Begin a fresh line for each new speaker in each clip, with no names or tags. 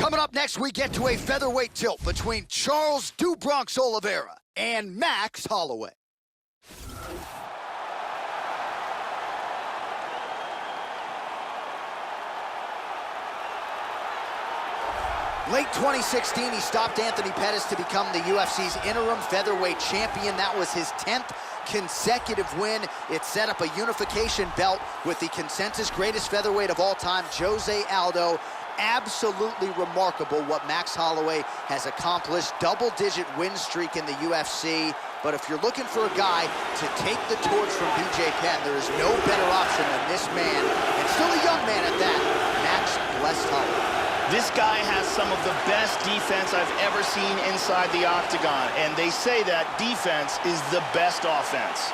Coming up next, we get to a featherweight tilt between Charles "Do Bronx" Oliveira and Max Holloway. Late 2016, he stopped Anthony Pettis to become the UFC's interim featherweight champion. That was his 10th consecutive win. It set up a unification belt with the consensus greatest featherweight of all time, Jose Aldo. Absolutely remarkable what Max Holloway has accomplished. Double-digit win streak in the UFC. But if you're looking for a guy to take the torch from BJ Penn, there is no better option than this man, and still a young man at that, Max Blessed Holloway.
This guy has some of the best defense I've ever seen inside the octagon, and they say that defense is the best offense.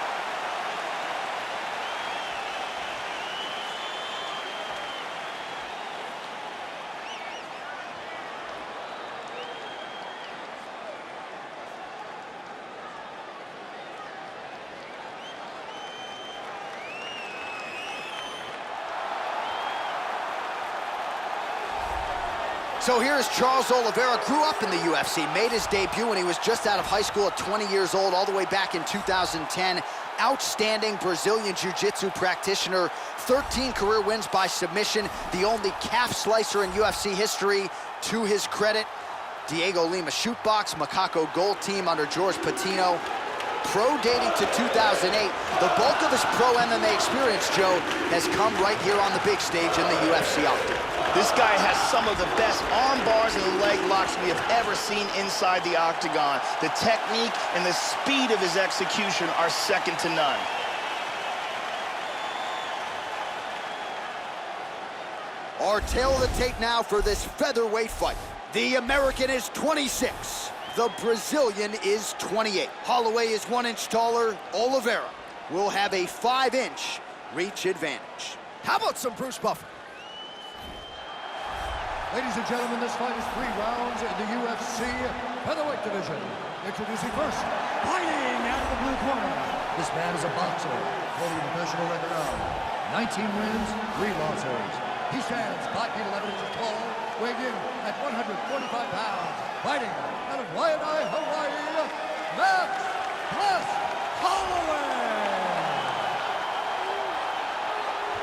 So here is Charles Oliveira. Grew up in the UFC, made his debut when he was just out of high school at 20 years old, all the way back in 2010. Outstanding Brazilian Jiu-Jitsu practitioner, 13 career wins by submission, the only calf slicer in UFC history. To his credit, Diego Lima shootbox, Macaco Gold team under George Patino. Pro dating to 2008. The bulk of his pro MMA experience, Joe, has come right here on the big stage in the UFC octagon.
This guy has some of the best arm bars and leg locks we have ever seen inside the octagon. The technique and the speed of his execution are second to none.
Our tale of the tape now for this featherweight fight. The American is 26. The Brazilian is 28. Holloway is 1 inch taller. Oliveira will have a 5-inch reach advantage. How about some Bruce Buffer?
Ladies and gentlemen, this fight is 3 rounds in the UFC featherweight division. Introducing first, fighting out of the blue corner. This man is a boxer, holding a professional record of 19 wins, 3 losses. He stands 5 feet 11 inches tall, weighing in at 145 pounds. Fighting out of Waianae, Hawaii, Max Blessed Holloway.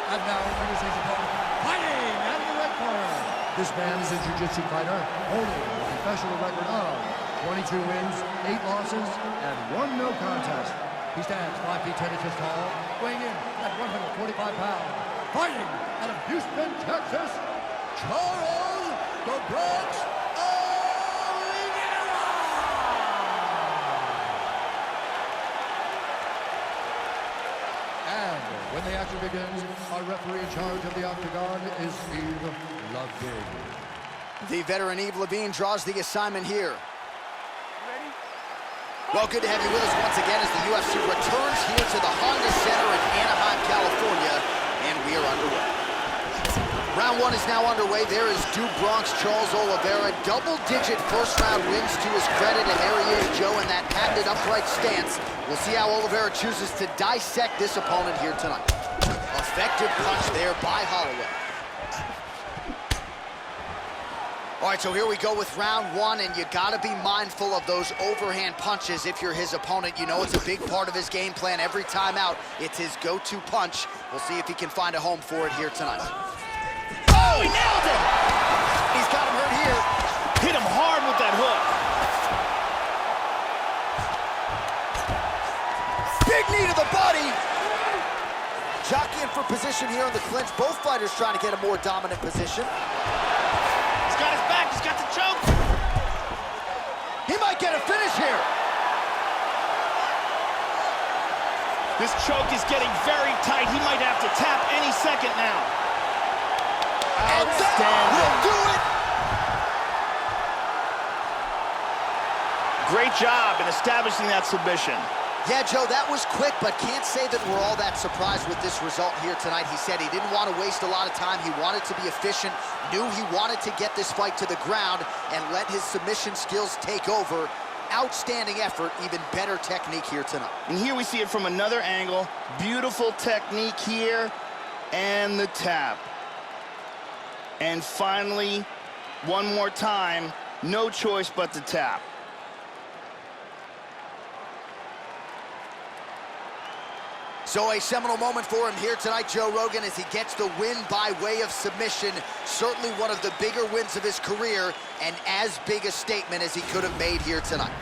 And now introducing his opponent, fighting out of the red corner. This man is a jiu-jitsu fighter, holding a professional record of 22 wins, 8 losses, and 1 no contest. He stands 5 feet 10 inches tall, weighing in at 145 pounds. Fighting out of Houston, Texas, Charles "The Bronx" Oliveira. And when the action begins, our referee in charge of the octagon is Steve Levine.
The veteran Yves Levine draws the assignment here. Ready? Well, good to have you with us once again as the UFC returns here to the Honda Center in Anaheim, California, and we are underway. Round 1 is now underway. There is Do Bronx Charles Oliveira. Double-digit first-round wins to his credit, and there he is, Joe, in that patented upright stance. We'll see how Oliveira chooses to dissect this opponent here tonight. Effective punch there by Holloway. All right, so here we go with round 1, and you gotta be mindful of those overhand punches if you're his opponent. You know it's a big part of his game plan. Every time out, it's his go-to punch. We'll see if he can find a home for it here tonight. Oh, he nailed it! He's got him hurt here.
Hit him hard with that hook.
Big knee to the body. Jockeying for position here in the clinch. Both fighters trying to get a more dominant position.
He's got his back, he's got the choke.
He might get a finish here.
This choke is getting very tight. He might have to tap any second now.
And that will do it.
Great job in establishing that submission.
Yeah, Joe, that was quick, but can't say that we're all that surprised with this result here tonight. He said he didn't want to waste a lot of time. He wanted to be efficient, knew he wanted to get this fight to the ground and let his submission skills take over. Outstanding effort, even better technique here tonight.
And here we see it from another angle. Beautiful technique here, and the tap. And finally, One more time, no choice but to tap.
So a seminal moment for him here tonight, Joe Rogan, as he gets the win by way of submission. Certainly one of the bigger wins of his career, and as big a statement as he could have made here tonight.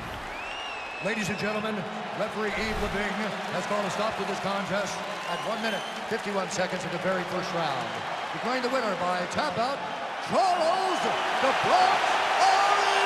Ladies and gentlemen, referee Yves Lavigne has called a stop to this contest at 1 minute, 51 seconds in the very first round. Declaring the winner by tap out, Charles the Bronx Oliveira!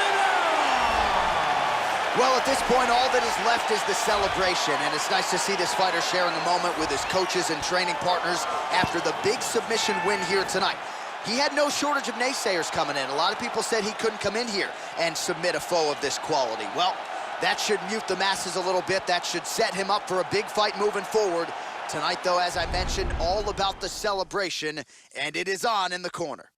Well, at this point, all that is left is the celebration, and it's nice to see this fighter sharing a moment with his coaches and training partners after the big submission win here tonight. He had no shortage of naysayers coming in. A lot of people said he couldn't come in here and submit a foe of this quality. Well, that should mute the masses a little bit. That should set him up for a big fight moving forward. Tonight, though, as I mentioned, all about the celebration, and it is on in the corner.